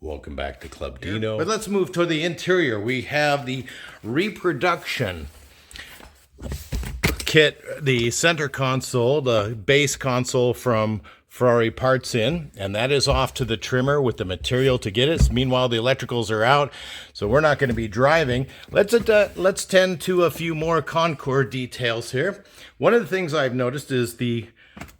Welcome back to Club Dino. But let's move to the interior. We have the reproduction kit, the center console, the base console from Ferrari Parts In, and that is off to the trimmer with the material to get it. Meanwhile, the electricals are out, so we're not going to be driving. Let's tend to a few more Concord details here. One of the things I've noticed is the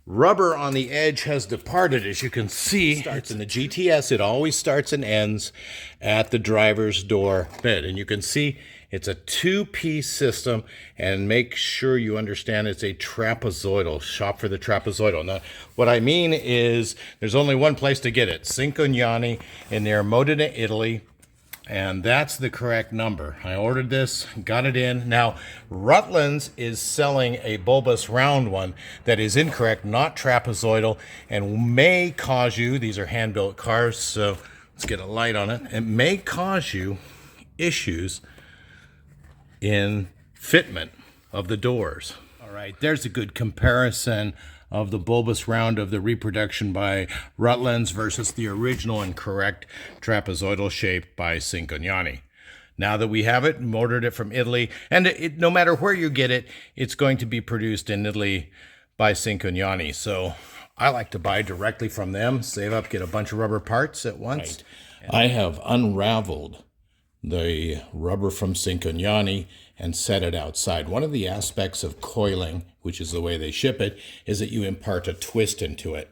rubber on the edge has departed. As you can see, it's in the GTS. It always starts and ends at the driver's door bed. And you can see it's a two-piece system, and make sure you understand it's a trapezoidal. Shop for the trapezoidal. Now, what I mean is there's only one place to get it, Cincognani, and they're molded in Italy. And that's the correct number. I ordered this, got it in. Now, Rutland's is selling a bulbous round one that is incorrect, not trapezoidal, and may cause you, these are hand-built cars, so let's get a light on it. It may cause you issues in fitment of the doors. All right, there's a good comparison of the bulbous round of the reproduction by Rutland's versus the original and correct trapezoidal shape by Cincognani. Now that we have it, ordered it from Italy, and no matter where you get it, it's going to be produced in Italy by Cincognani. So I like to buy directly from them, save up, get a bunch of rubber parts at once. Right. I have unraveled the rubber from Cincognani and set it outside. One of the aspects of coiling, which is the way they ship it, is that you impart a twist into it.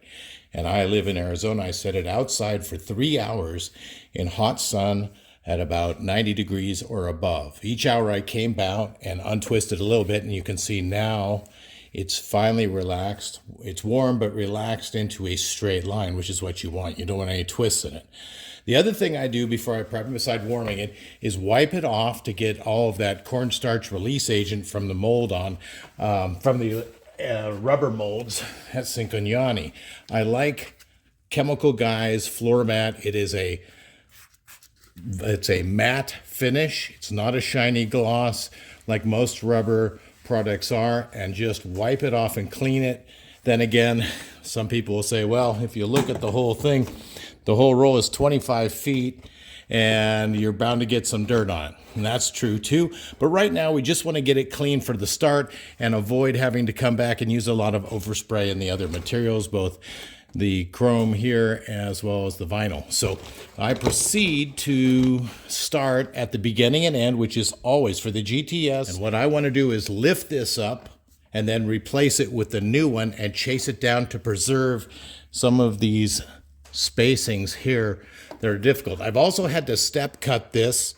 And I live in Arizona. I set it outside for 3 hours in hot sun at about 90 degrees or above. Each hour I came out and untwisted a little bit, and you can see now it's finally relaxed. It's warm but relaxed into a straight line, which is what you want. You don't want any twists in it. The other thing I do before I prep it, besides warming it, is wipe it off to get all of that cornstarch release agent from the mold on, from the rubber molds at Cincognani. I like Chemical Guys floor mat. It's a matte finish. It's not a shiny gloss like most rubber products are, and just wipe it off and clean it. Then again, some people will say, well, if you look at the whole thing, the whole roll is 25 feet and you're bound to get some dirt on it. And that's true too. But right now we just want to get it clean for the start and avoid having to come back and use a lot of overspray and the other materials, both the chrome here as well as the vinyl. So I proceed to start at the beginning and end, which is always for the GTS. And what I want to do is lift this up and then replace it with the new one and chase it down to preserve some of these spacings here that are difficult. I've also had to step cut this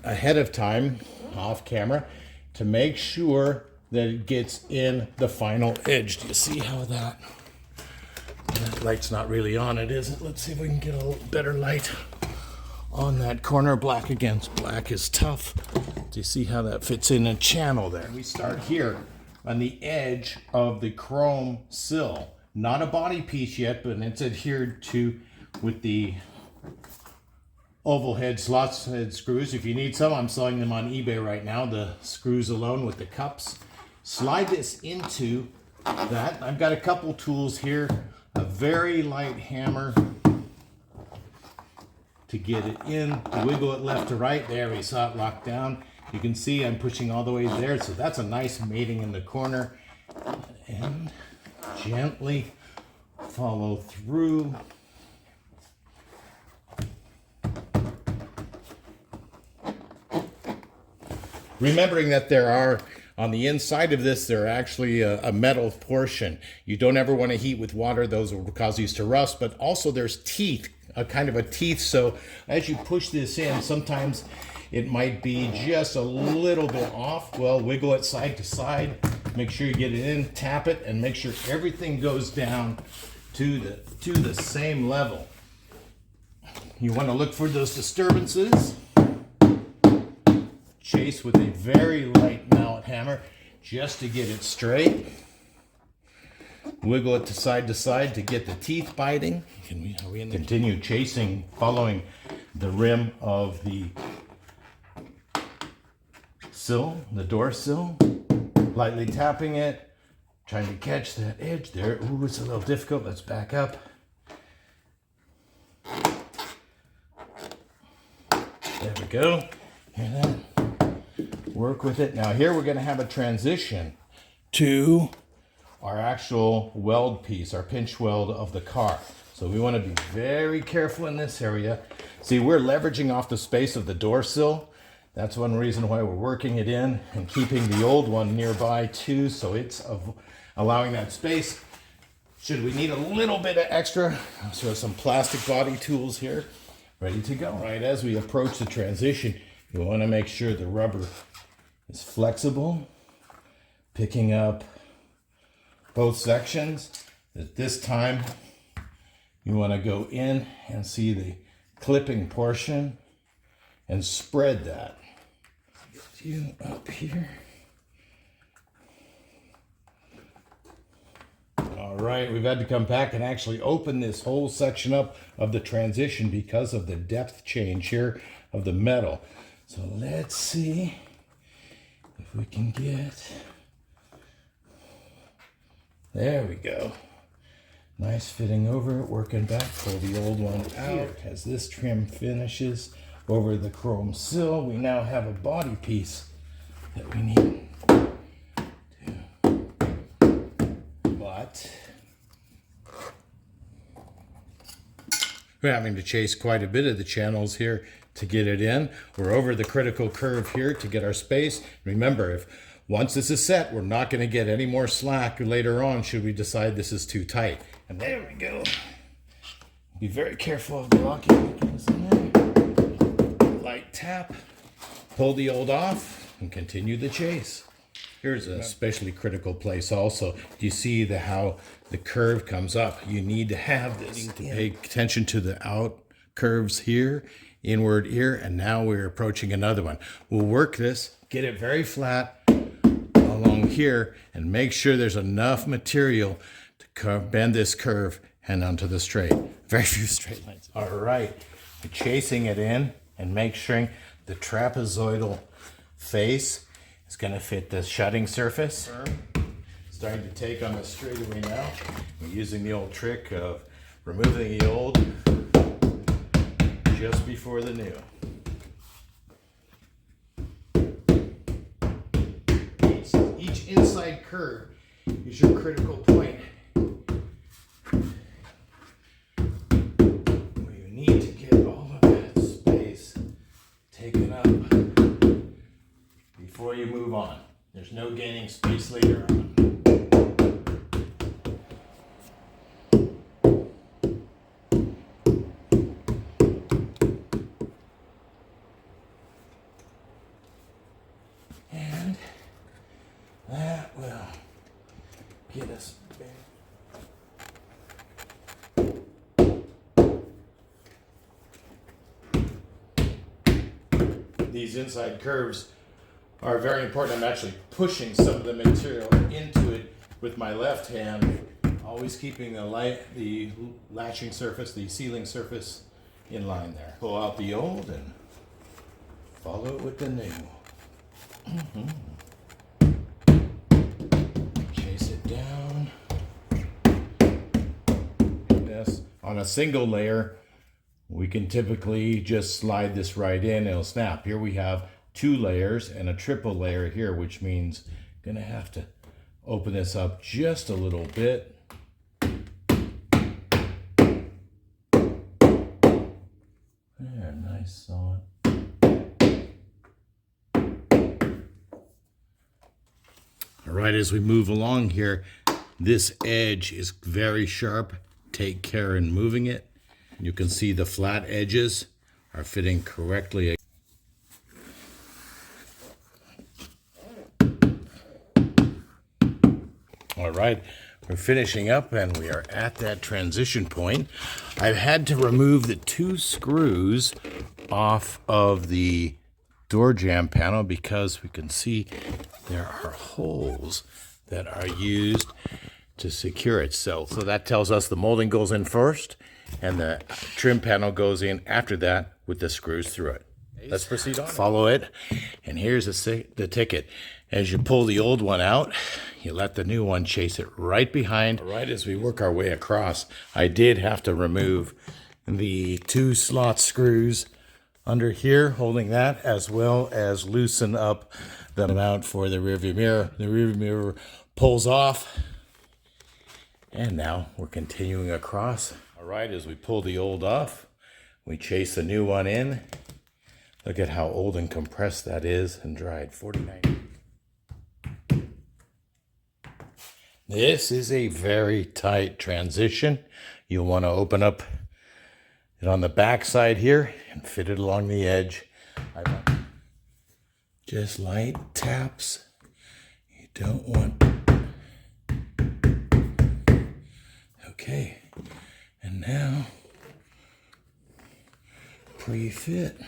ahead of time off camera to make sure that it gets in the final edge. Do you see how that light's not really on it, is it? Let's see if we can get a little better light on that corner. Black against black is tough. Do you see how that fits in a channel there? We start here on the edge of the chrome sill. Not a body piece yet, but it's adhered to with the oval head slots head screws. If you need some, I'm selling them on eBay right now, the screws alone with the cups. Slide this into that. I've got a couple tools here, a very light hammer to get it in, wiggle it left to right. There, we saw it locked down. You can see I'm pushing all the way there, so that's a nice mating in the corner. And gently follow through. Remembering that there are, on the inside of this, there are actually a metal portion. You don't ever want to heat with water. Those will cause these to rust, but also there's teeth, a kind of a teeth. So as you push this in, sometimes it might be just a little bit off. Well, wiggle it side to side. Make sure you get it in, tap it, and make sure everything goes down to the same level. You want to look for those disturbances. Chase with a very light mallet hammer just to get it straight. Wiggle it to side to get the teeth biting. Are we in there? Continue chasing, following the rim of the sill, the door sill. Lightly tapping it, trying to catch that edge there. Ooh, it's a little difficult. Let's back up. we go. Hear that? Work with it. Now here we're going to have a transition to our actual weld piece, our pinch weld of the car. So we want to be very careful in this area. See, we're leveraging off the space of the door sill. That's one reason why we're working it in and keeping the old one nearby too, so it's allowing that space. Should we need a little bit of extra, so some plastic body tools here, ready to go. Right, as we approach the transition, you want to make sure the rubber is flexible, picking up both sections. At this time, you want to go in and see the clipping portion and spread that. Get you up here. All right, we've had to come back and actually open this whole section up of the transition because of the depth change here of the metal. So let's see if we can get, there we go. Nice fitting over it, working back, pull the old one out. As this trim finishes over the chrome sill, we now have a body piece that we need. But we're having to chase quite a bit of the channels here to get it in. We're over the critical curve here to get our space. Remember, if once this is set, we're not going to get any more slack later on should we decide this is too tight. And there we go. Be very careful of the locking mechanism there. Light tap, pull the old off, and continue the chase. Here's a especially critical place also. Do you see how the curve comes up? You need to have this. To pay attention to the out curves here, inward here, and now we're approaching another one. We'll work this, get it very flat along here, and make sure there's enough material to bend this curve and onto the straight. Very few straight lines. All right, we're chasing it in and make sure the trapezoidal face is going to fit the shutting surface. Starting to take on the straightaway now. We're using the old trick of removing the old just before the new. Each inside curve is your critical point. Where you need to get all of that space taken up before you move on. There's no gaining space later on. And that will get us back. These inside curves are very important. I'm actually pushing some of the material into it with my left hand, always keeping the latching surface, the sealing surface in line there. Pull out the old and follow it with the new. Chase it down. This on a single layer, we can typically just slide this right in, it'll snap. Here we have 2 layers and a triple layer here, which means gonna have to open this up just a little bit. There, nice solid. All right, as we move along here, this edge is very sharp. Take care in moving it. You can see the flat edges are fitting correctly. All right, we're finishing up and we are at that transition point. I've had to remove the 2 screws off of the door jamb panel because we can see there are holes that are used to secure it. So that tells us the molding goes in first and the trim panel goes in after that with the screws through it. Let's proceed on. Follow it. And here's the ticket. As you pull the old one out, you let the new one chase it right behind. Right as we work our way across, I did have to remove the 2 slot screws under here, holding that, as well as loosen up the mount for the rearview mirror. The rearview mirror pulls off. And now we're continuing across. All right, as we pull the old off, we chase the new one in. Look at how old and compressed that is and dried. 49. This is a very tight transition. You'll want to open up it on the back side here and fit it along the edge. Just light taps. You don't want... Okay, and now pre-fit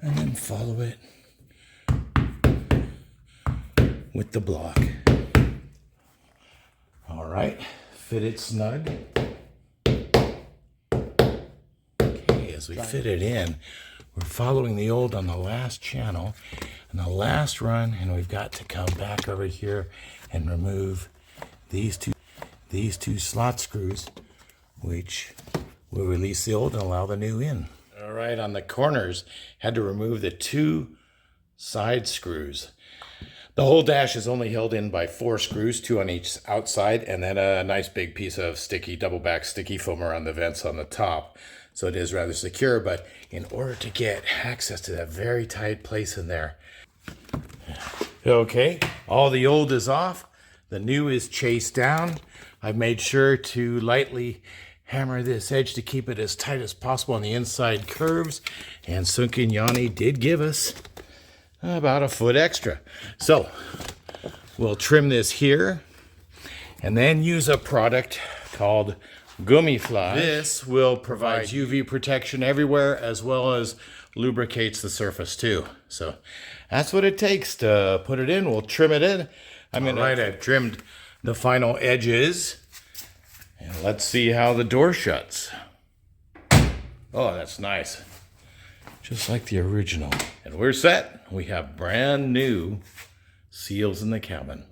and then follow it with the block. All right, fit it snug. Okay, as we fit it in, we're following the old on the last channel and the last run, and we've got to come back over here and remove these two slot screws, which will release the old and allow the new in. All right, on the corners, had to remove the 2 side screws. The whole dash is only held in by 4 screws, 2 on each outside, and then a nice big piece of double back sticky foam around the vents on the top. So it is rather secure, but in order to get access to that very tight place in there. Okay, all the old is off. The new is chased down. I've made sure to lightly hammer this edge to keep it as tight as possible on the inside curves. And Sunken Yanni did give us about a foot extra. So we'll trim this here and then use a product called Gummifly. This will provide UV protection everywhere as well as lubricates the surface too. So that's what it takes to put it in. We'll trim it in. I've trimmed the final edges. And let's see how the door shuts. Oh, that's nice. Just like the original. And we're set. We have brand new seals in the cabin.